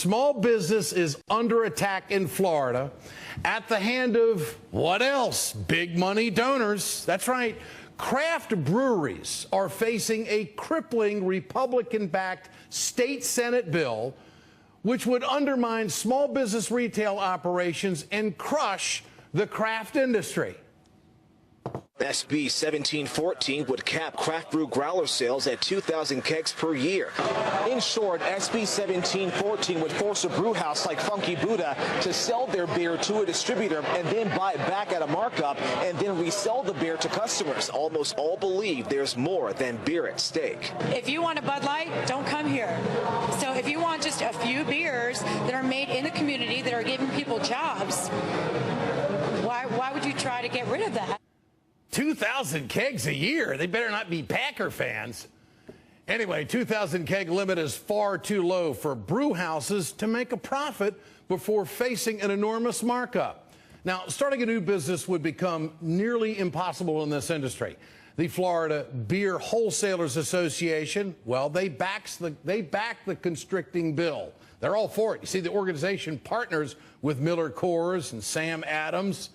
small business is under attack in Florida at the hand of what else? Big money donors. That's right. Craft breweries are facing a crippling Republican-backed state Senate bill which would undermine small business retail operations and crush the craft industry. SB 1714 would cap craft brew growler sales at 2,000 kegs per year. In short, SB 1714 would force a brew house like Funky Buddha to sell their beer to a distributor and then buy it back at a markup and then resell the beer to customers. Almost all believe there's more than beer at stake. If you want a Bud Light, don't come here. So if you want just a few beers that are made in the community that are giving people jobs, why would you try to get rid of that? 2,000 kegs a year. They better not be Packer fans. Anyway, 2,000 keg limit is far too low for brew houses to make a profit before facing an enormous markup. Now, starting a new business would become nearly impossible in this industry. The Florida Beer Wholesalers Association, well, they back the constricting bill. They're all for it. You see, the organization partners with Miller Coors and Sam Adams,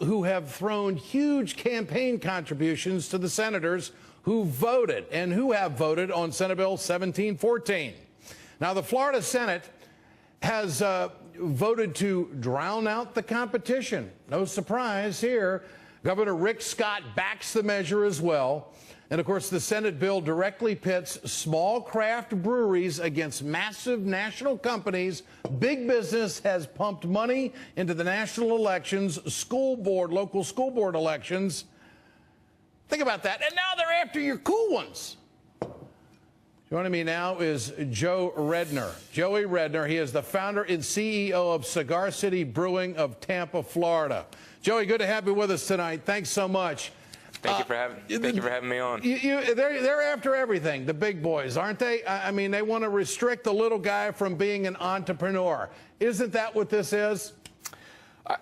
who have thrown huge campaign contributions to the senators who voted and who have voted on Senate Bill 1714. Now, the Florida Senate has voted to drown out the competition. No surprise here. Governor Rick Scott backs the measure as well. And, of course, the Senate bill directly pits small craft breweries against massive national companies. Big business has pumped money into the national elections, local school board elections. Think about that. And now they're after your cool ones. Joining me now is Joe Redner. Joey Redner, he is the founder and CEO of Cigar City Brewing of Tampa, Florida. Joey, good to have you with us tonight. Thanks so much. Thank you for having me on. They're after everything, the big boys, aren't they? I mean, they want to restrict the little guy from being an entrepreneur. Isn't that what this is?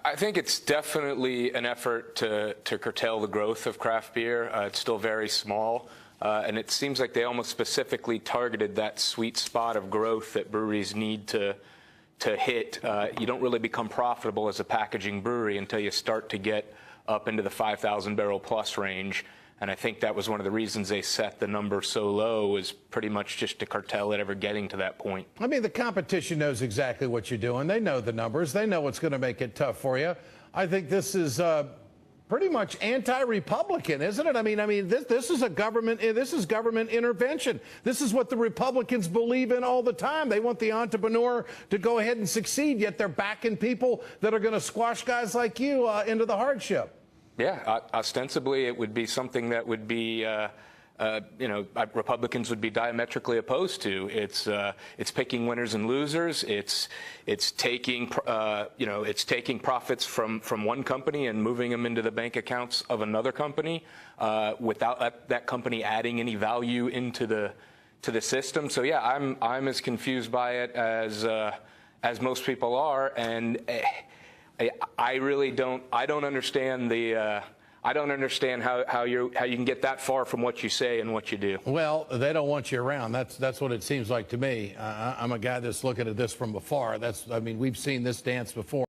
I think it's definitely an effort to curtail the growth of craft beer. It's still very small, and it seems like they almost specifically targeted that sweet spot of growth that breweries need to hit. You don't really become profitable as a packaging brewery until you start to get up into the 5,000 barrel plus range. And I think that was one of the reasons they set the number so low, is pretty much just to curtail it ever getting to that point. I mean, the competition knows exactly what you're doing. They know the numbers. They know what's going to make it tough for you. I think this is pretty much anti-Republican, isn't it? I mean, this is government intervention. This is what the Republicans believe in all the time. They want the entrepreneur to go ahead and succeed, yet they're backing people that are going to squash guys like you into the hardship. Yeah, ostensibly it would be something that would be, Republicans would be diametrically opposed to. It's picking winners and losers. It's taking profits from one company and moving them into the bank accounts of another company without that company adding any value into the system. So yeah, I'm as confused by it as most people are, and I really don't understand I don't understand how you can get that far from what you say and what you do. Well, they don't want you around. That's what it seems like to me. I'm a guy that's looking at this from afar. I mean, we've seen this dance before.